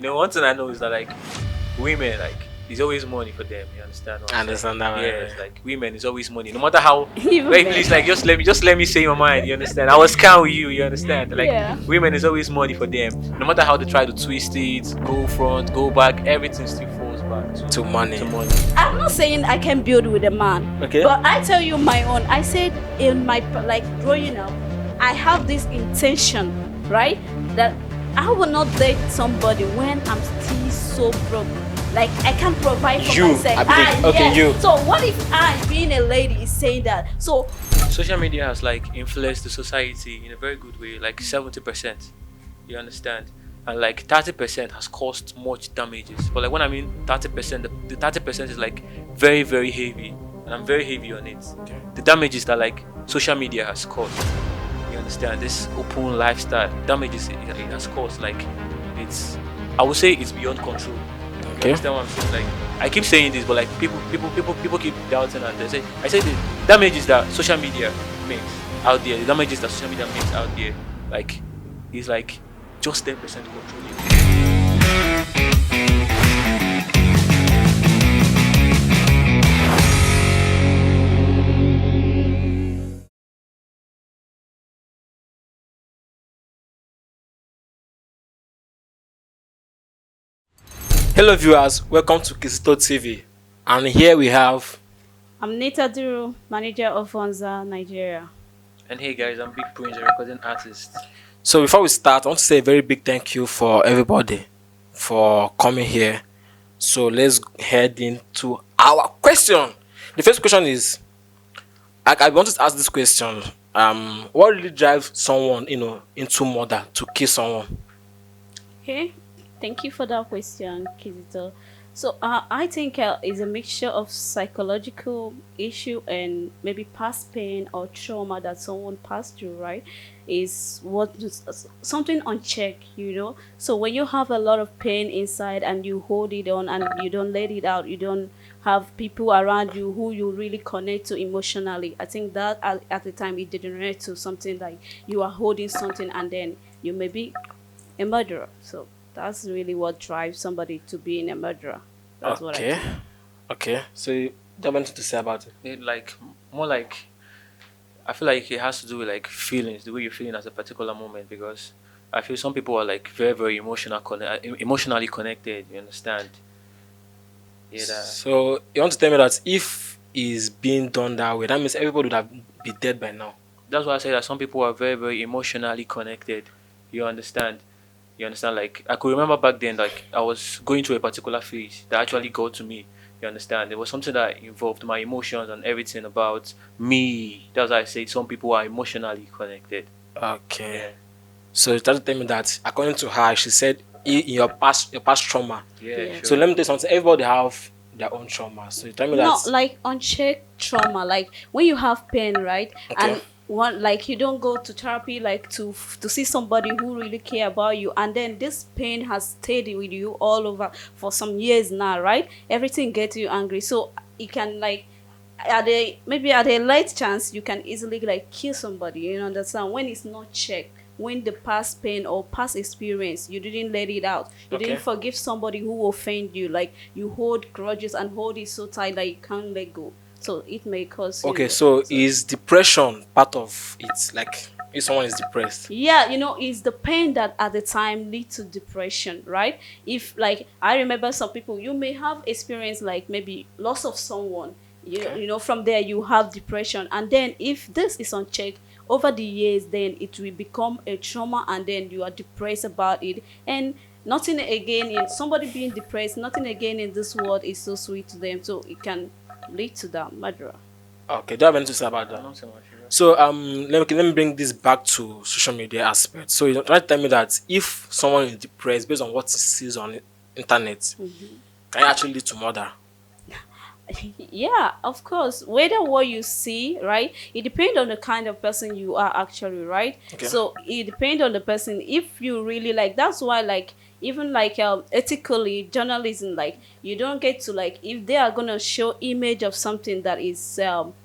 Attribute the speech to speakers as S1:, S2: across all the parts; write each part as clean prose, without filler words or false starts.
S1: one thing I know is that like women, like there's always money for them. You understand? What
S2: I
S1: I'm saying?
S2: understand that.
S1: Yes, like women is always money. No matter how.
S3: Even
S1: Wait,
S3: men.
S1: please, like just let me say my mind. You understand? I was calm with you. You understand? Like
S3: Yeah.
S1: women is always money for them. No matter how they try to twist it, go front, go back, everything still falls back
S2: To money.
S1: To money.
S3: I'm not saying I can build with a man.
S1: Okay.
S3: But I tell you my own. I said in my like growing up, I have this intention, right? That I will not date somebody when I'm still so broke. Like I can't provide for
S2: You,
S3: myself.
S2: I believe. Okay, you.
S3: So what if I, being a lady, is saying that? So
S1: Social media has like influenced the society in a very good way, like 70%. You understand? And like 30% has caused much damages. But like when I mean 30%, the 30% is like very, very heavy. And I'm very heavy on it.
S2: Okay.
S1: The damages that like social media has caused. You understand? This open lifestyle damages it has caused, like it's, I would say it's beyond control. You
S2: Okay.
S1: understand what I'm saying? Like I keep saying this, but like people keep doubting, and they say, I say the damages that social media makes out there, the damages that social media makes out there, like is like just 10% controlling.
S2: Hello viewers, welcome to KIZZITO TV. And here we have
S3: I'm Nita Duru, manager of Vonza Nigeria.
S1: And hey guys, I'm Big Prince, a recording artist.
S2: So before we start, I want to say a very big thank you for everybody for coming here. So let's head into our question. The first question is, I wanted to ask this question. What really drives someone, into murder, to kill someone?
S3: Okay, thank you for that question, Kizito. So I think it's a mixture of psychological issue and maybe past pain or trauma that someone passed through, right? Is what something unchecked, So when you have a lot of pain inside and you hold it on and you don't let it out, you don't have people around you who you really connect to emotionally. I think that at the time it degenerates to something like you are holding something and then you may be a murderer. So that's really what drives somebody to being a murderer. That's what I think.
S2: Okay. So you have anything to say about it?
S1: It like more like, I feel like it has to do with like feelings, the way you're feeling at a particular moment, because I feel some people are like very, very emotionally connected. You understand? Yeah.
S2: So you want to tell me that if it's being done that way, that means everybody would have been dead by now.
S1: That's why I say that some people are very, very emotionally connected. You understand? Like I could remember back then, like I was going through a particular phase that actually got to me. You understand? There was something that involved my emotions and everything about me. That's why I say some people are emotionally connected.
S2: Okay.
S1: Yeah.
S2: So you try to tell me that according to her, she said in your past trauma.
S1: Yeah.
S3: Yeah.
S1: Sure.
S2: So let me tell you something. Everybody have their own trauma. So you tell me
S3: Not
S2: that.
S3: like unchecked trauma, like when you have pain, right?
S2: Okay.
S3: And one, like you don't go to therapy, like to see somebody who really care about you, and then this pain has stayed with you all over for some years now, right? Everything gets you angry, so it can like maybe at a light chance you can easily like kill somebody. You understand? When it's not checked, when the past pain or past experience you didn't let it out, you
S2: Okay.
S3: didn't forgive somebody who offended you, like you hold grudges and hold it so tight that you can't let go, so it may cause
S2: Okay. So is depression part of it? Like if someone is depressed.
S3: yeah, it's the pain that at the time lead to depression, right? If like I remember some people, you may have experienced like maybe loss of someone,
S2: Okay.
S3: from there you have depression, and then if this is unchecked over the years, then it will become a trauma, and then you are depressed about it, and nothing again in somebody being depressed, nothing again in this world is so sweet to them, so it can lead to that murderer.
S2: Okay. Do you have anything to say about that?
S1: Not so much. Yeah.
S2: So let me bring this back to social media aspect. So you try to tell me that if someone is depressed based on what he sees on the internet, can it actually lead to murder?
S3: Yeah, of course, whether what you see, right, it depends on the kind of person you are actually, right?
S2: Okay.
S3: So it depends on the person. If you really like, that's why like even like ethically journalism, like you don't get to like, if they are gonna show image of something that is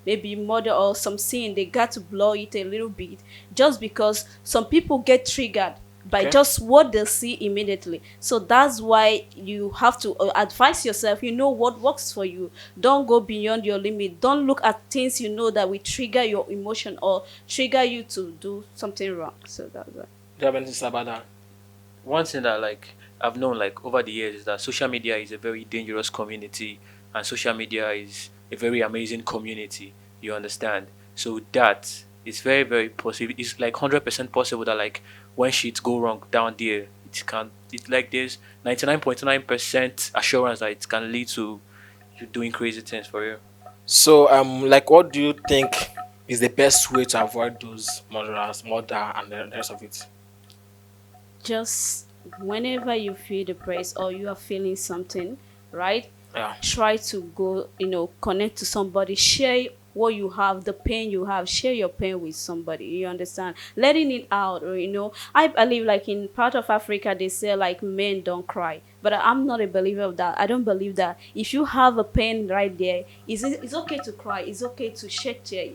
S3: maybe murder or some scene, they got to blow it a little bit, just because some people get triggered by
S2: Okay.
S3: just what they see immediately. So that's why you have to advise yourself. You know what works for you. Don't go beyond your limit. Don't look at things you know that will trigger your emotion or trigger you to do something wrong. So that's why.
S2: Do you have anything to say about that?
S1: One thing that like I've known like over the years is that social media is a very dangerous community, and social media is a very amazing community. You understand? So that it's very possible. It's like 100% possible that like when shit go wrong down there, it can. It's like there's 99.9% assurance that it can lead to you doing crazy things for you.
S2: So, like, what do you think is the best way to avoid those murder, and the rest of it?
S3: Just whenever you feel depressed or you are feeling something, right?
S2: Yeah.
S3: Try to go, connect to somebody, share what you have, the pain you have, share your pain with somebody. You understand? Letting it out, or I believe like in part of Africa they say like men don't cry. But I'm not a believer of that. I don't believe that. If you have a pain right there, it's okay to cry. It's okay to shed tear.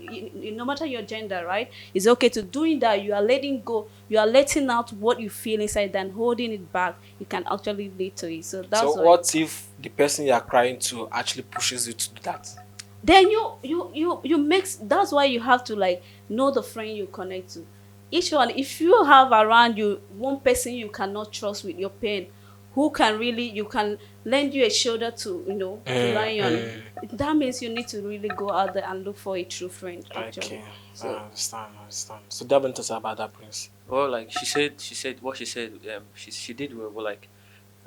S3: No matter your gender, right? It's okay to doing that. You are letting go. You are letting out what you feel inside than holding it back. It can actually lead to it. So that's
S2: So,
S3: why.
S2: what if the person you are crying to actually pushes you to do that?
S3: Then you mix. That's why you have to like know the friend you connect to. Each one, if you have around you one person you cannot trust with your pain, who can really you can lend you a shoulder to to lie on, that means you need to really go out there and look for a true friend actually.
S2: Okay, I
S3: So
S2: understand. I understand. So, do you have anything to say about that, Prince?
S1: Well, like she said what she said. She did well. But like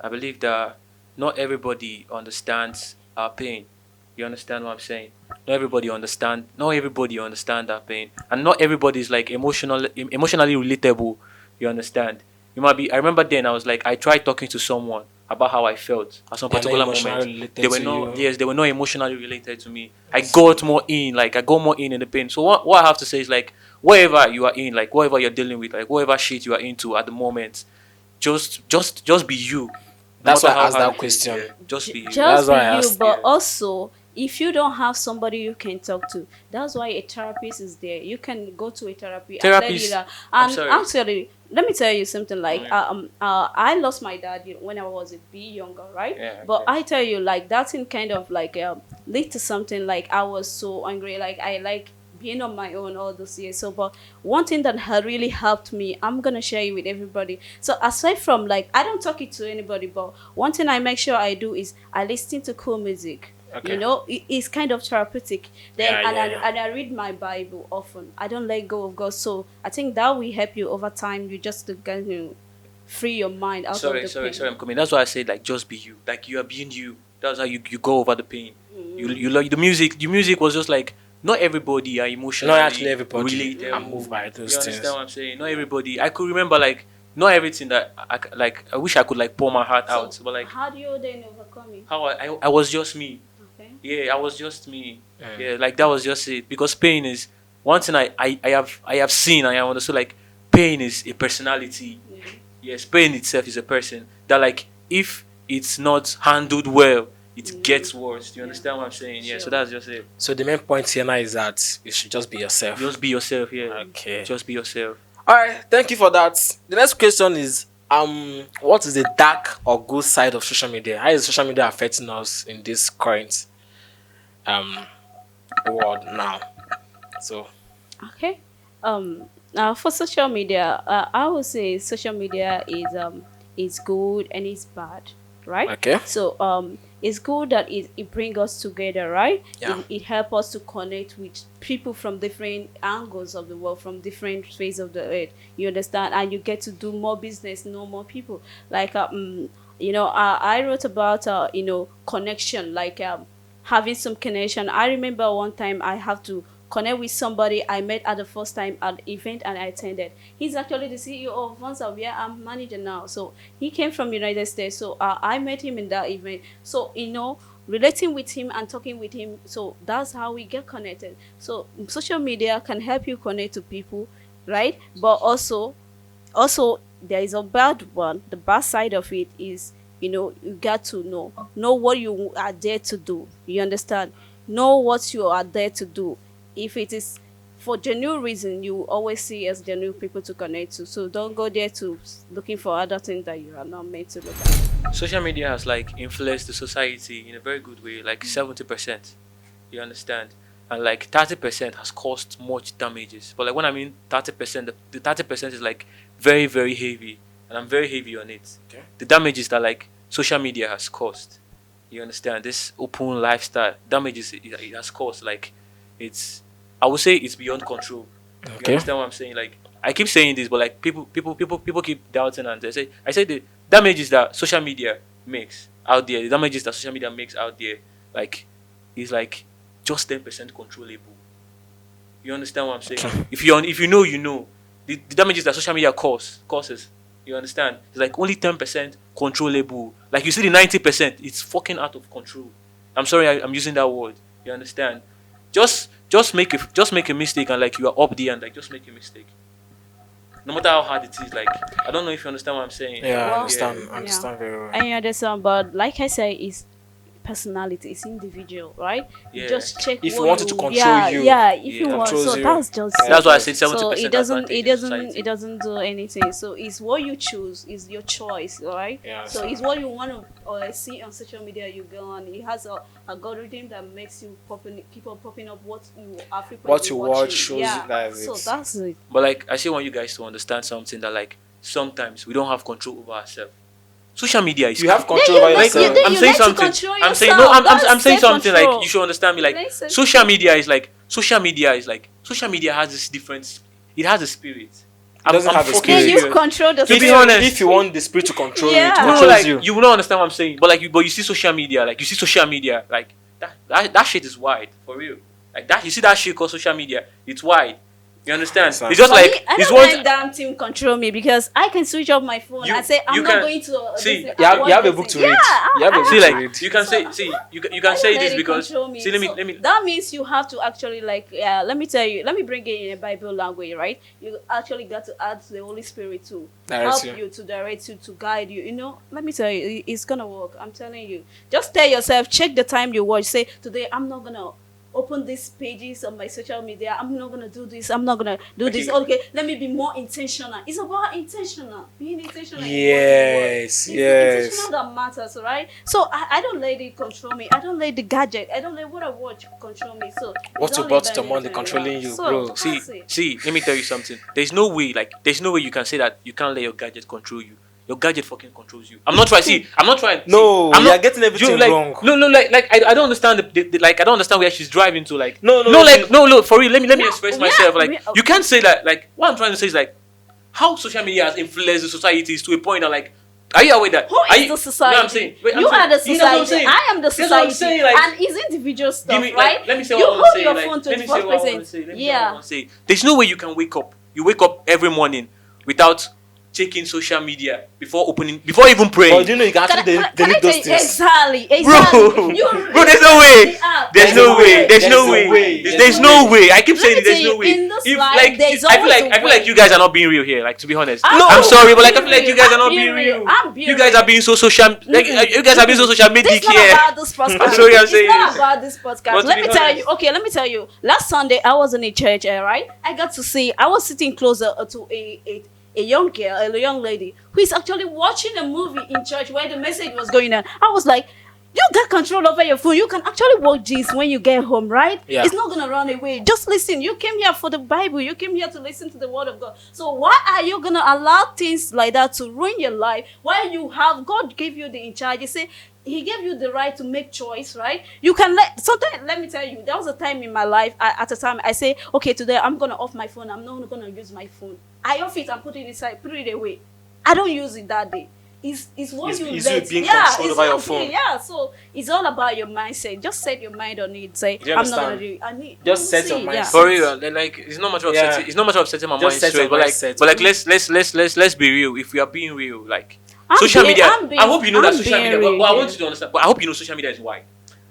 S1: I believe that not everybody understands our pain. You understand what I'm saying? Not everybody understand. Not everybody understand that pain, and not everybody is like emotionally relatable. You understand? You might be. I remember then I was like I tried talking to someone about how I felt at some
S2: They're not
S1: particular
S2: emotionally
S1: moment.
S2: related
S1: They were
S2: to
S1: not.
S2: you.
S1: Yes, they were not emotionally related to me. I got more in the pain. So what I have to say is like whatever you are in, like whatever you're dealing with, like whatever shit you are into at the moment, just be you. No
S2: That's
S1: matter
S2: why I
S1: how
S2: asked
S1: hard
S2: that
S1: it is,
S2: question.
S1: yeah, just be you.
S2: That's
S3: just be
S2: why I
S3: you,
S2: asked.
S3: but
S1: Yeah.
S3: also if you don't have somebody you can talk to, that's why a therapist is there. You can go to a therapy and let it
S1: Therapist.
S3: out.
S1: I'm
S3: And
S1: sorry.
S3: actually, let me tell you something. Like,
S1: Yeah.
S3: I lost my dad when I was a bit younger, right?
S1: Yeah.
S3: But
S1: Okay.
S3: I tell you, like that thing kind of like lead to something. Like I was so angry. Like I like being on my own all those years. So, but one thing that had really helped me, I'm gonna share it with everybody. So aside from like, I don't talk it to anybody, but one thing I make sure I do is I listen to cool music.
S2: Okay.
S3: It's kind of therapeutic. Then
S2: Yeah,
S3: and
S2: yeah,
S3: I,
S2: yeah.
S3: and I read my Bible often. I don't let go of God. So I think that will help you over time. You just to kind of free your mind out of
S1: Sorry,
S3: the
S1: sorry,
S3: pain.
S1: sorry. I'm coming. That's why I said like just be you. Like you are being you. That's how you go over the pain. You like the music. The music was just like not everybody are
S2: Not actually
S1: emotionally
S2: everybody are moved
S1: relatable.
S2: by those
S1: You understand
S2: things.
S1: what I'm saying? Not everybody. I could remember like not everything that like. I wish I could like pour my heart
S3: So
S1: out, but like
S3: how do you then overcome it?
S1: how I was just me.
S3: Okay.
S1: Yeah, I was just me.
S2: Mm.
S1: Yeah, like that was just it. Because pain is one thing I have seen. I have understood like pain is a personality.
S3: Yeah.
S1: Yes, pain itself is a person that like if it's not handled well, it gets worse. Do you
S3: Yeah.
S1: understand what I'm saying? Yeah, so
S3: Sure.
S1: that's just it.
S2: So the main point here now is that you should just be yourself.
S1: Just be yourself. Yeah,
S2: Okay.
S1: just be yourself.
S2: All right. Thank you for that. The next question is what is the dark or good side of social media? How is social media affecting us in this current um world now? So
S3: Okay. Now for social media, I would say social media is good and it's bad, right?
S2: okay.
S3: So it's good that it brings us together, right?
S2: Yeah.
S3: It helps us to connect with people from different angles of the world, from different phases of the earth. You understand, and you get to do more business, know more people. Like I wrote about connection, like having some connection. I remember one time I have to connect with somebody I met at the first time at the event and I attended. He's actually the CEO of Vonsa, where I'm manager now. So he came from United States. So I met him in that event. So relating with him and talking with him. So that's how we get connected. So social media can help you connect to people, right? But also there is a bad one. The bad side of it is you got to know what you are there to do. You understand? Know what you are there to do. If it is for genuine reason, you always see as genuine people to connect to. So don't go there to looking for other things that you are not meant to look at.
S1: Social media has like influenced the society in a very good way, like 70%. You understand? And like 30% has caused much damages. But like when I mean 30%, the 30% is like very, very heavy. And I'm very heavy on it.
S2: Okay.
S1: The damages that like social media has caused. You understand? This open lifestyle damages it has caused, like it's, I would say it's beyond control. You
S2: Okay.
S1: understand what I'm saying? Like I keep saying this, but like people keep doubting, and I say the damages that social media makes out there, the damages that social media makes out there, like is like just 10% controllable. You understand what I'm saying?
S2: Okay.
S1: If you know, you know. The damages that social media causes. You understand? It's like only 10% controllable. Like you see the 90%, it's fucking out of control. I'm sorry, I'm using that word. You understand? Just make a mistake, and like you are up there, and like just make a mistake. No matter how hard it is, like I don't know if you understand what I'm saying.
S2: Yeah, I
S3: Well,
S2: understand. I understand very well.
S3: I understand, but like I say, it's personality, it's individual, right?
S1: Yeah.
S3: Just check
S2: If
S3: what
S2: you wanted to control
S3: yeah,
S2: you,
S3: yeah, if you
S1: yeah,
S3: want, so
S2: controls you.
S3: that's just
S1: That's why I said 70%.
S3: so it doesn't
S1: advantage in society.
S3: do anything. So it's what you choose, it's your choice, right?
S2: Yeah,
S3: So it's what you want to see on social media. You go on, it has a algorithm that makes you keep on popping up what you are frequently
S2: What you watch
S3: watching.
S2: shows
S3: yeah.
S2: you that
S3: So
S2: it's-
S3: that's it.
S1: But like I still want you guys to understand something, that like sometimes we don't have control over ourselves. Social media is
S2: You have
S3: Then
S2: control
S3: you
S2: over
S3: like-
S2: yourself.
S3: then
S1: I'm
S3: you
S1: saying
S3: like to
S1: something.
S3: control
S1: I'm saying
S3: yourself.
S1: no. I'm
S3: That's
S1: saying something
S3: self-control.
S1: like you should understand me. Like
S3: Like self-control.
S1: social media has this different. It has a spirit.
S2: doesn't have a
S1: fucking
S2: spirit.
S3: Then you
S1: serious.
S3: control the
S1: To be
S3: spirit.
S1: honest,
S2: if you want the spirit to control you, it
S3: Yeah.
S1: No,
S2: controls
S1: like
S2: you.
S1: you will not understand what I'm saying. But like you see social media, like you see social media, like that shit is wide for real. Like that, you see that shit called social media. It's wide. You understand?
S2: Understand.
S1: It's just
S3: For
S1: like
S3: me, I
S1: it's
S3: don't
S1: what
S3: let damn team control me because I can switch off my phone
S1: You-
S3: and say I'm
S1: you
S3: not
S1: can-
S3: going to.
S1: see,
S3: this-
S2: You have,
S3: I
S2: you have a
S3: want
S2: book
S3: this
S2: to
S3: thing.
S2: read.
S3: Yeah,
S2: You have a book
S1: see
S2: to
S1: like
S2: read.
S1: you can say you
S3: I
S1: can
S3: don't
S1: say
S3: let
S1: this
S3: it
S1: because
S3: control me.
S1: see let
S3: So
S1: me
S3: that means you have to actually let me tell you, let me bring it in a Bible language, right? You actually got to ask the Holy Spirit to
S2: Direct
S3: help
S2: you.
S3: you, to direct you, to guide you. You know, let me tell you, it's gonna work. I'm telling you. Just tell yourself, check the time you watch. Say today I'm not gonna open these pages on my social media. I'm not gonna do this. I'm not gonna do this. Okay, let me be more intentional. It's about intentional. Being intentional. in what you watch.
S2: Yes,
S3: It's
S2: yes.
S3: intentional that matters, right? So I don't let it control me. I don't let the gadget. I don't let what I watch control me. So
S2: What
S3: it's
S2: you
S3: only
S2: brought
S3: by
S2: to the money
S3: intention,
S2: controlling
S3: yeah.
S2: you,
S3: So,
S2: bro.
S3: that's it.
S1: see let me tell you something. There's no way you can say that you can't let your gadget control you. Your gadget fucking controls you. I'm not trying.
S2: No,
S1: I'm
S2: you're
S1: not
S2: getting everything
S1: like,
S2: wrong.
S1: No, like I don't understand the like I don't understand where she's driving to. Like
S2: No,
S1: for real. Let me
S3: No,
S1: express
S3: yeah,
S1: myself. Like
S3: we-
S1: you can't say that. Like what I'm trying to say is like how social media has influenced the societies to a point that like. Are you aware that?
S3: Who
S1: are
S3: is
S1: you,
S3: the society?
S1: No, I'm saying. Wait,
S3: You are the
S1: You know what I'm
S3: society.
S1: saying?
S3: I am the
S1: That's what
S3: society.
S1: I'm saying, like,
S3: And it's individual stuff,
S1: Give me,
S3: right?
S1: like, let me say
S3: You
S1: what I want
S3: hold
S1: to say.
S3: your
S1: Like,
S3: phone
S1: let me say what I want to
S3: 24%.
S1: say. Let me say what I
S3: Yeah.
S1: want to say. There's no way you can wake up. You wake up every morning without checking social media before even praying.
S2: But do you know you can actually
S3: Can I
S2: delete
S3: tell
S2: those
S3: you-
S2: things?
S3: Exactly.
S1: Bro,
S3: You-
S1: bro, there's no way.
S3: the app.
S1: There's no way. There's no way.
S2: There's
S1: There's
S2: no
S1: no way. I keep
S3: Let
S1: saying
S3: me
S1: it. There's
S3: tell
S1: no
S3: you,
S1: way.
S3: in this
S1: If
S3: life,
S1: like,
S3: there's
S1: I feel
S3: always
S1: like
S3: a
S1: I feel like
S3: way.
S1: you guys are not being real here. Like to be honest,
S3: I'm
S1: I'm sorry, but like I
S3: being
S1: feel like you
S3: real.
S1: guys are
S3: I'm
S1: not
S3: being
S1: being
S3: real.
S1: real.
S3: I'm being
S1: You guys
S3: real.
S1: are being so social. Like you guys are being so social media
S3: This is not
S1: here.
S3: about this podcast.
S1: I'm sorry, I'm saying
S3: it's not
S1: this.
S3: about this podcast.
S1: But
S3: Let
S1: to
S3: me
S1: be
S3: tell
S1: honest-
S3: you. Okay, let me tell you. Last Sunday, I was in a church, right? I got to see. I was sitting closer to a young girl, a young lady who is actually watching a movie in church where the message was going on. I was like, you got control over your phone. You can actually watch this when you get home, right?
S2: Yeah.
S3: It's not gonna run away. Just listen. You came here for the Bible. You came here to listen to the Word of God. So why are you gonna allow things like that to ruin your life? Why you have God gave you the in charge? You say He gave you the right to make choice, right? You can let me tell you, there was a time in my life. At a time, I say, okay, today I'm gonna off my phone. I'm not gonna use my phone. I off it and put it inside, put it away. I don't use it that day. It's what
S2: It's-
S3: you
S2: it's
S3: let.
S2: you being
S3: Yeah,
S2: controlled
S3: it's
S2: over your
S3: you
S2: phone.
S3: being- Yeah, so it's all about your mindset. Just set your mind on it. Say,
S2: Do you
S3: I'm not
S2: understand?
S3: gonna do it. I need
S2: Just
S3: you
S2: set
S3: see,
S2: your
S3: yeah.
S2: mindset.
S1: For real, like it's not much of
S2: Yeah.
S1: setting. It's not much of setting my
S2: Just
S1: mind
S2: set
S1: straight.
S2: your
S1: But like,
S2: mindset.
S1: let's be real. If we are being real, like
S3: I'm
S1: social
S3: being-
S1: media.
S3: I'm being-
S1: I hope you know that
S3: I'm
S1: social
S3: being
S1: media.
S3: real
S1: But I
S3: here.
S1: want you to understand. But I hope you know social media is wide.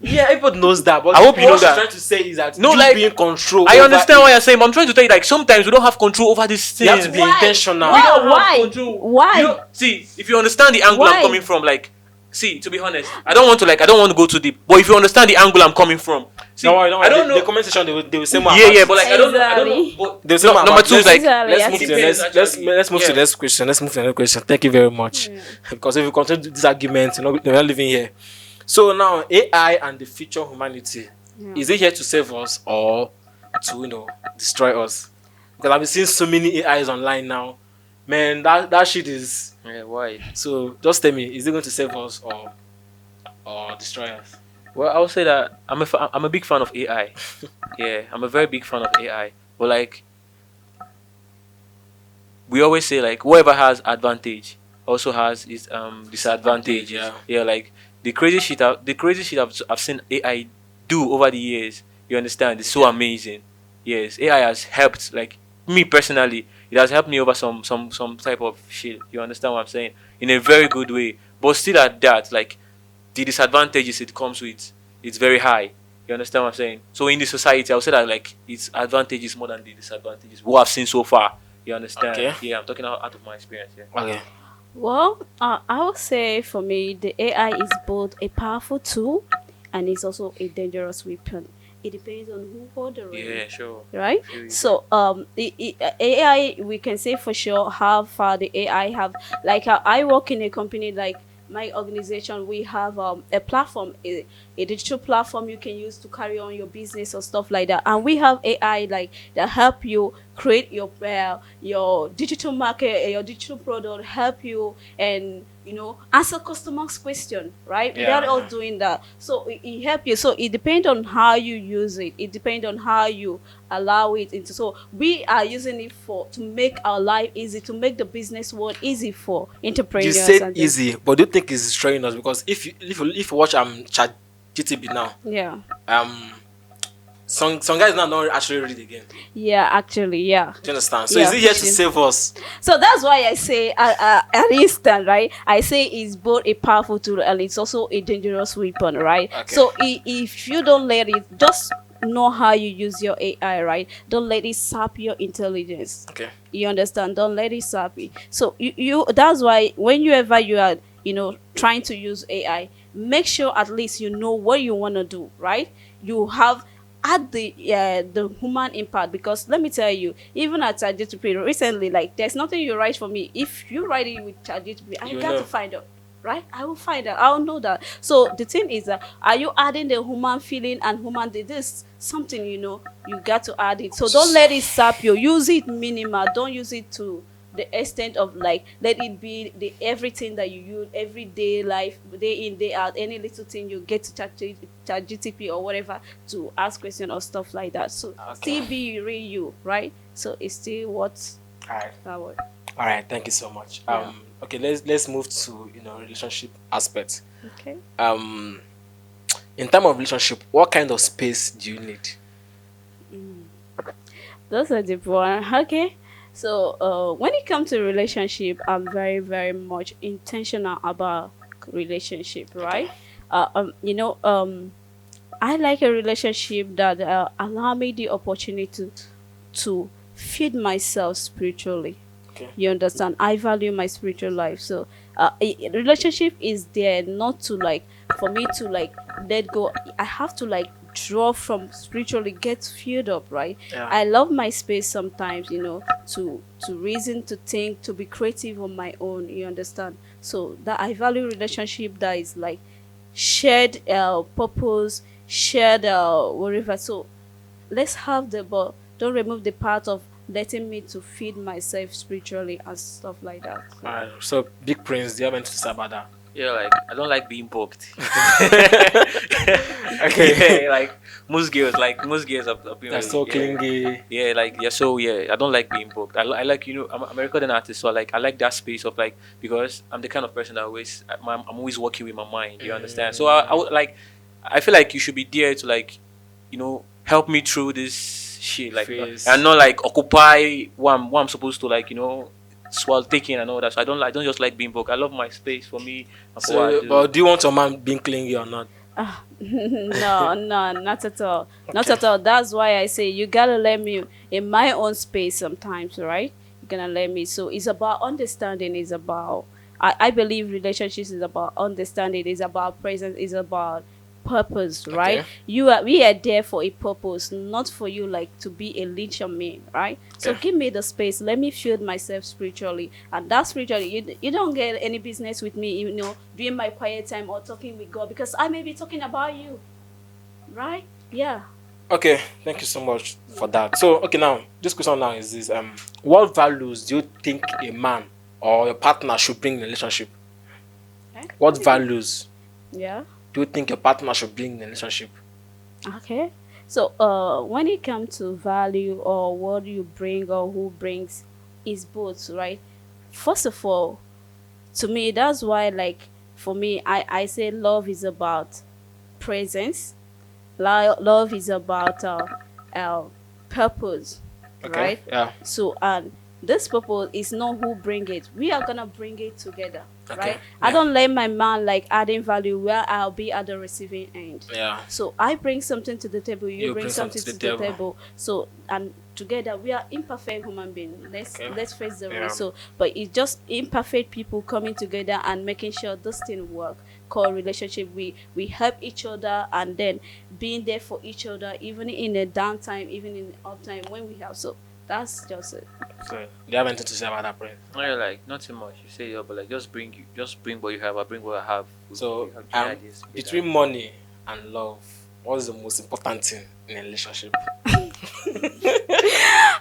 S2: Yeah, everybody knows that. But
S1: I hope you know
S2: what she's
S1: that.
S2: trying to say is that
S1: No,
S2: you
S1: like,
S2: being control.
S1: I
S2: over
S1: understand
S2: it.
S1: what you're saying, but I'm trying to tell you like sometimes we don't have control over this thing.
S2: You have to be
S3: Why?
S2: intentional.
S1: We
S3: Why?
S1: don't have
S3: Why?
S1: control.
S3: Why?
S1: You know, see, if you understand the angle
S3: Why?
S1: I'm coming from, like, see, to be honest, I don't want to go too deep, but if you understand the angle I'm coming from, See,
S2: No, no,
S1: I don't
S2: the
S1: know.
S2: comment section they will say more.
S1: Yeah,
S2: about
S1: yeah,
S2: it.
S1: but like I don't know.
S3: Exactly.
S1: But
S2: They'll say more
S1: number
S2: about
S1: two
S2: it.
S1: is like
S3: Exactly.
S2: Let's
S3: I
S2: move
S3: think
S2: to the
S1: depends,
S2: next.
S1: actually.
S2: Let's move to
S1: Yeah.
S2: the next question. Let's move to the next question. Thank you very much.
S3: Yeah.
S2: Because if we continue this argument, we're not living here. So now AI and the future humanity,
S3: Yeah.
S2: is it here to save us or to destroy us? Because I've been seeing so many AIs online now. Man, that shit is.
S1: Yeah, why?
S2: So just tell me, is it going to save us or destroy us?
S1: Well, I would say that I'm a big fan of AI. Yeah, I'm a very big fan of AI. But like we always say, like whoever has advantage also has its disadvantages.
S2: Yeah.
S1: Yeah, like the crazy shit I've seen AI do over the years. You understand? It's so amazing. Yes, AI has helped. Like me personally, it has helped me over some type of shit. You understand what I'm saying? In a very good way. But still at that, like the disadvantages it comes with, it's very high. You understand what I'm saying? So in the society, I would say that like its advantages more than the disadvantages. What I've seen so far. You understand?
S2: Okay.
S1: Yeah, I'm talking out of my experience. Yeah.
S2: Okay.
S3: Well, I would say for me, the AI is both a powerful tool and it's also a dangerous weapon. It depends on who hold the rein,
S1: Yeah, sure.
S3: right?
S1: Feel you.
S3: So, AI, we can say for sure how far the AI have. Like, I work in a company like my organization. We have a platform, a digital platform you can use to carry on your business or stuff like that. And we have AI like that help you create your digital market, your digital product, help you and answer customers question, right?
S2: Yeah.
S3: They're all doing that, so it help you. So it depends on how you use it. It depends on how you allow it into. So we are using it for to make our life easy, to make the business world easy for
S2: You
S3: entrepreneurs
S2: said
S3: and things.
S2: easy, but do you think it's destroying us? Because if you watch Chat GTP now,
S3: Yeah,
S2: some guys now don't actually read again.
S3: yeah, actually, yeah.
S2: Do you understand? So
S3: Yeah,
S2: is it here to
S3: pushing.
S2: save us?
S3: So that's why I say, at instant, right? I say it's both a powerful tool and it's also a dangerous weapon, right?
S2: Okay.
S3: So if you don't let it, just know how you use your AI, right? Don't let it sap your intelligence.
S2: Okay.
S3: You understand? Don't let it sap it. So you that's why whenever you are trying to use AI, make sure at least you know what you want to do, right? You have add the human impact, because let me tell you, even at ChatGPT recently, like there's nothing you write for me. If you write it with ChatGPT, I
S2: You
S3: got
S2: know.
S3: to find out. Right, I will find out. I'll know that. So the thing is that, are you adding the human feeling and human? This something you got to add it. So don't let it sap you. Use it minimal. Don't use it to the extent of like let it be the everything that you use everyday life, day in day out. Any little thing you get to chat GTP or whatever to ask question or stuff like that. So
S2: Okay.
S3: still be real you, right? So it's still what's
S2: All right.
S3: that word.
S2: All right. Thank you so much.
S3: Yeah.
S2: Okay. Let's move to relationship aspect.
S3: Okay.
S2: In terms of relationship, what kind of space do you need?
S3: Those are the one. Okay. So when it comes to relationship, I'm very, very much intentional about relationship, right? I like a relationship that allow me the opportunity to feed myself spiritually.
S2: Okay.
S3: You understand? I value my spiritual life. So a relationship is there not to like for me to like let go. I have to like draw from spiritually, get filled up, right?
S2: Yeah.
S3: I love my space sometimes, to reason, to think, to be creative on my own. You understand? So that I value relationship that is like shared purpose, shared whatever. So let's have the, but don't remove the part of letting me to feed myself spiritually and stuff like that.
S2: All right. So, Big Prince, do you have anything to say about that?
S1: Yeah, like I don't like being booked.
S2: Okay.
S1: Yeah, like most girls are being
S2: That's so
S1: yeah.
S2: clingy.
S1: Yeah, like yeah. So yeah, I don't like being booked. I like I'm a recording artist, so I like that space of like because I'm the kind of person that always I'm always working with my mind. You understand? So I would like I feel like you should be there to like help me through this shit like
S2: Phase.
S1: and not like occupy what I'm supposed to like swell taking and all that. So I don't just like being booked. I love my space for me and for what I
S2: So,
S1: do.
S2: but do you want your man being clingy or not?
S3: No, not at all. Not at all. That's why I say you gotta let me in my own space sometimes, right? You're gonna let me. So it's about understanding. It's about I believe relationships is about understanding. It's about presence. It's about purpose, right?
S2: Okay.
S3: We are there for a purpose, not for you like to be a leecher man, right? So
S2: Okay.
S3: give me the space, let me feed myself spiritually, and that spiritually, you don't get any business with me, during my quiet time or talking with God, because I may be talking about you, right? Yeah.
S2: Okay, thank you so much for that. So, okay, now this question now is this: what values do you think a man or your partner should bring in a relationship?
S3: Okay.
S2: What values
S3: Yeah.
S2: do you think your partner should bring in a relationship?
S3: Okay. So, when it comes to value or what you bring or who brings, is both, right? First of all, to me, that's why, like, for me, I say love is about presence. Love is about purpose,
S2: Okay.
S3: right?
S2: Yeah.
S3: So, and this purpose is not who bring it. We are gonna bring it together,
S2: Okay.
S3: right?
S2: Yeah.
S3: I don't let my man like adding value where I'll be at the receiving end.
S2: Yeah.
S3: So I bring something to the table, you bring something to the
S2: table.
S3: table. So, and together we are imperfect human beings.
S2: Okay.
S3: Let's face the
S2: Yeah.
S3: way. So, but it's just imperfect people coming together and making sure this thing work. Called relationship. We help each other, and then being there for each other, even in a downtime, even in uptime when we have. So that's just it.
S2: So, do you have anything to say about that, Prince?
S1: No, you're like not too much. You say but like just bring what you have. I bring what I have.
S2: So,
S1: We have the ideas together.
S2: between money and love, what is the most important thing in a relationship?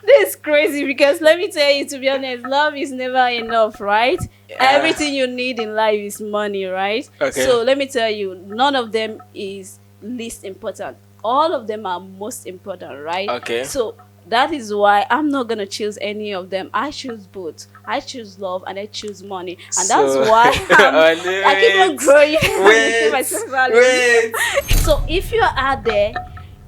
S3: This is crazy because let me tell you, to be honest, love is never enough, right?
S2: Yeah.
S3: Everything you need in life is money, right?
S2: Okay.
S3: So let me tell you, none of them is least important. All of them are most important, right?
S2: Okay.
S3: So that is why I'm not gonna choose any of them. I choose both. I choose love and I choose money, and that's
S2: So-
S3: why
S2: Oh,
S3: I keep on growing.
S2: Wait,
S3: Give myself value.
S2: wait.
S3: So if you are out there,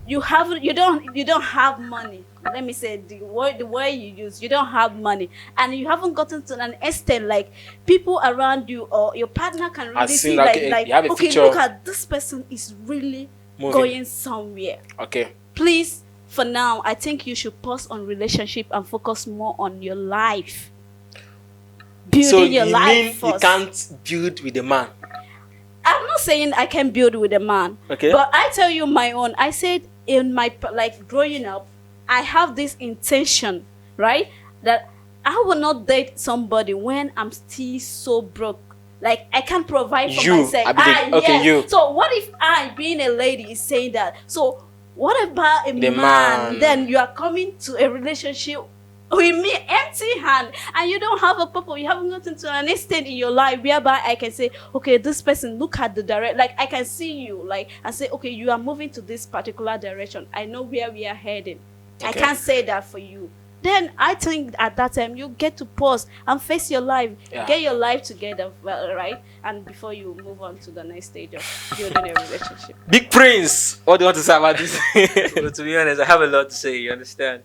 S3: you don't have money. Let me say the word you use. You don't have money, and you haven't gotten to an extent like people around you or your partner can really
S2: As in,
S3: see
S2: like,
S3: like
S2: you have a
S3: okay,
S2: picture
S3: look at this person is really
S2: Moving.
S3: going somewhere.
S2: Okay.
S3: Please, for now, I think you should pause on relationship and focus more on your life. Building
S2: So
S3: your
S2: you
S3: life
S2: mean you
S3: first.
S2: can't build with a man?
S3: I'm not saying I can build with a man.
S2: Okay.
S3: But I tell you my own. I said in my like growing up, I have this intention, right? That I will not date somebody when I'm still so broke. Like I can't provide for
S2: You,
S3: myself.
S2: I believe- okay,
S3: yes.
S2: you.
S3: So what if I, being a lady, is saying that? So what about a
S2: The
S3: man?
S2: man.
S3: Then you are coming to a relationship with me empty hand, and you don't have a purpose. You haven't gotten to an extent in your life whereby I can say, okay, this person, look at the direct, like I can see you, like, and say, okay, you are moving to this particular direction. I know where we are heading. I
S2: Okay.
S3: can't say that for you. Then I think at that time you get to pause and face your life,
S2: Yeah.
S3: get your life together, well, right? And before you move on to the next stage of building a relationship.
S2: Big Prince, what do you want to say about this?
S1: But to be honest, I have a lot to say. You understand?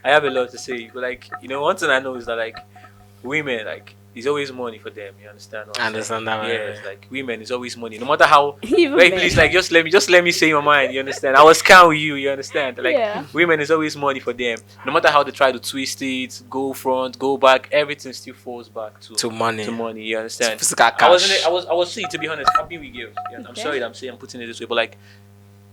S1: I have a lot to say. But like, one thing I know is that like women, like, it's always money for them. You understand? What
S2: I
S1: I'm saying?
S2: understand that, man.
S1: Yes, like women is always money. No matter how.
S3: Even
S1: Wait,
S3: men.
S1: please, like, just let me say my mind. You understand? I was calm with you. You understand? Like,
S3: Yeah.
S1: women is always money for them. No matter how they try to twist it, go front, go back, everything still falls back
S2: To money.
S1: To money. You understand?
S2: Physical
S1: I was
S2: cash.
S1: see, to be honest, happy with girls. Yeah, I'm
S3: Okay.
S1: sorry that I'm putting it this way, but like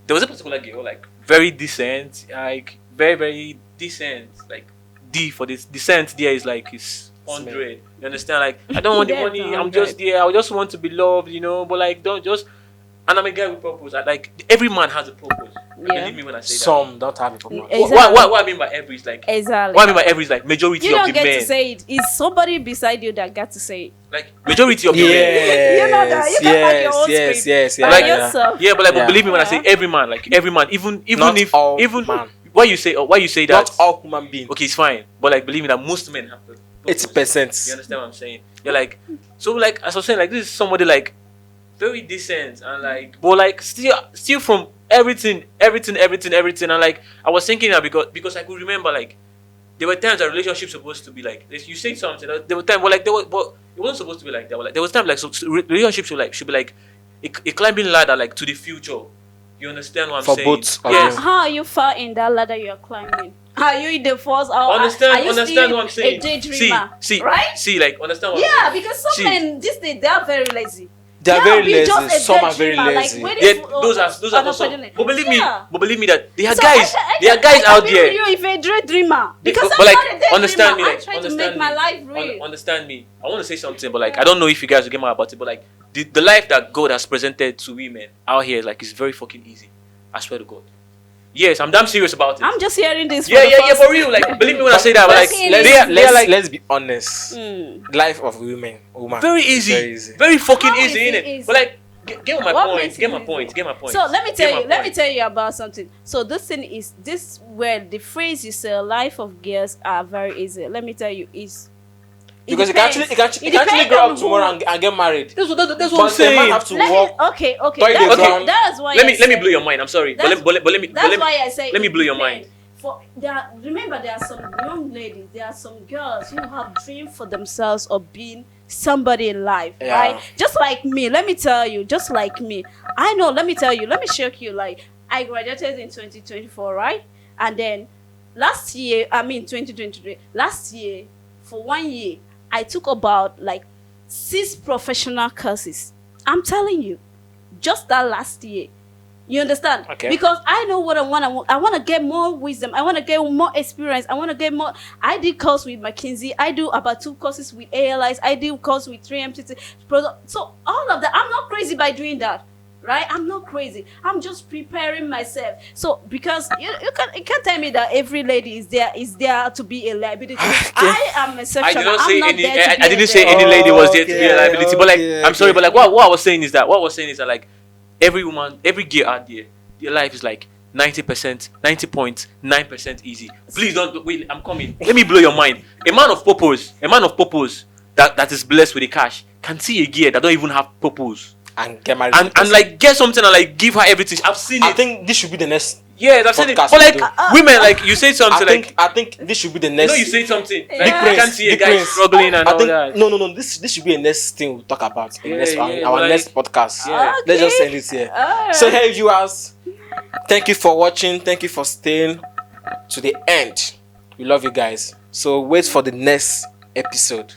S1: there was a particular girl, like very decent, like very, very decent, like D for this decent there is like is 100. You understand? Like I don't want the
S3: That's
S1: money, I'm
S3: 100.
S1: just there, I just want to be loved, but like don't just and I'm a guy with purpose. Like every man has a purpose.
S3: Yeah.
S1: Believe me when I say
S2: Some don't have a purpose.
S3: Eh,
S1: what I mean by every is like
S3: Exactly.
S1: what I mean by every is like majority
S3: You
S1: of
S3: don't
S1: the
S3: get
S1: men.
S3: to say it. It's somebody beside you that got to say it.
S1: Like majority of the men.
S2: Yes,
S3: You know that. You can write your own
S2: yes,
S3: script
S2: yes,
S3: by
S1: Like-
S3: yourself.
S1: Yeah, but like,
S2: Yeah.
S1: but believe me when I
S3: Yeah.
S1: say every man, like every man, even
S2: Not
S1: if
S2: all
S1: even
S2: man.
S1: why you say that
S2: Not all human beings.
S1: okay, it's fine, but like believe me that most men have the purpose.
S2: 80%.
S1: You understand what I'm saying? You're like so like as I was saying, like this is somebody like very decent and like but like still from everything and like I was thinking that because I could remember like there were times that relationships supposed to be like you said something there were times but it wasn't supposed to be like that. Like there was times like so relationships should be like a climbing ladder like to the future. You understand what I'm
S2: For
S1: saying?
S2: both of
S1: Yes.
S2: them.
S3: How are you far in that ladder you are climbing? Are you in the first? Or
S1: Understand
S3: are you
S1: what
S3: still
S1: I'm saying?
S3: A daydreamer,
S1: see,
S3: right?
S1: see, like understand what I'm
S3: Yeah,
S1: saying?
S3: because some
S1: See.
S3: men this day they are very lazy.
S2: They are very
S3: be
S2: lazy.
S3: just a
S2: Some
S3: dead
S2: are very
S3: dreamer,
S2: lazy.
S3: waiting
S1: Yeah,
S3: for-
S1: those are some.
S3: unfortunately.
S1: But believe
S3: Yeah.
S1: me that there are
S3: So
S1: guys, there are guys
S3: I
S1: out
S3: can
S1: there.
S3: be with you if a dread dreamer because
S1: But
S3: I'm
S1: like,
S3: not a dead
S1: understand
S3: dreamer.
S1: me,
S3: I'm
S1: like,
S3: trying to
S1: understand
S3: make my
S1: me.
S3: life real.
S1: Understand me. I want to say something, but like, I don't know if you guys will get mad about it, but like, the life that God has presented to women out here, like, is very fucking easy. I swear to God. Yes, I'm damn serious about it.
S3: I'm just hearing this.
S1: Yeah,
S3: for the first-
S1: for real. Like, believe me when I say that. But like,
S3: Let's-
S1: they are like
S2: Let's be honest. Life of woman
S1: very
S2: is
S1: easy,
S2: very easy.
S1: very fucking
S3: How is
S1: easy,
S3: it
S1: innit?
S3: easy?
S1: But like, get my
S3: What
S1: point.
S3: makes
S1: Get
S3: it
S1: my
S3: easy?
S1: point. Get my point.
S3: So let me
S1: Get my
S3: let me
S1: point.
S3: tell you about something. So this thing is this where the phrase is life of girls are very easy. Let me tell you is
S2: Because you can actually
S3: depends
S2: grow
S3: on
S2: up tomorrow and get married.
S1: That's what I'm
S2: But the man
S1: saying.
S2: have to
S3: Let
S2: walk.
S3: me, okay.
S2: Toilet ground.
S3: That's why.
S1: Let
S3: I
S1: me
S3: said-
S1: blow your mind. I'm sorry, but
S3: That's-
S1: let me.
S3: That's why I say.
S1: let me
S3: it
S1: blow your
S3: depends.
S1: mind.
S3: Remember, there are some young ladies, there are some girls who have dreamed for themselves of being somebody in life,
S2: Yeah.
S3: right? Just like me. Let me tell you, just like me. I know. Let me tell you. Let me shock you. Like I graduated in 2024, right? And then last year, 2023. Last year, for 1 year, I took about like 6 professional courses. I'm telling you, just that last year. You understand?
S2: Okay.
S3: Because I know what I want. I want to get more wisdom. I want to get more experience. I want to get more. I did course with McKinsey. I do about 2 courses with ALIs. I do course with 3MTT. So all of that. I'm not crazy by doing that. Right? I'm not crazy. I'm just preparing myself. So because you can't tell me that every lady is there to be a liability. I am exceptional.
S1: I did not
S3: I'm
S1: say
S3: not
S1: any.
S3: there to be
S1: I
S3: a
S1: didn't say
S3: liability.
S1: any lady was there to be a
S2: Okay,
S1: liability. But like,
S2: okay,
S1: I'm sorry,
S2: okay.
S1: but like, what I was saying is that like, every woman, every girl out there, their life is like 90%, 90.9% easy. Please don't wait. I'm coming. Let me blow your mind. A man of purpose that is blessed with the cash can see a girl that don't even have purpose
S2: And get married.
S1: and like get something and like give her everything. I've seen
S2: I
S1: it.
S2: think this should be the next.
S1: Yes, I've seen it.
S2: podcast
S1: But like
S2: we do.
S1: women, like you say something
S2: I think this should be the
S1: you
S2: next.
S1: know, you say something.
S3: Big
S1: Like, you can't see a
S2: Big
S1: guy
S2: Prince.
S1: struggling and
S2: I
S1: all
S2: think
S1: that.
S2: no. This should be a next thing we'll talk about in
S1: Yeah,
S2: next,
S1: yeah,
S2: our
S1: but like-
S2: next podcast.
S1: Yeah.
S2: Let's just
S3: Okay.
S2: end it here.
S3: Alright.
S2: So hey viewers, thank you for watching. Thank you for staying to the end. We love you guys. So wait for the next episode.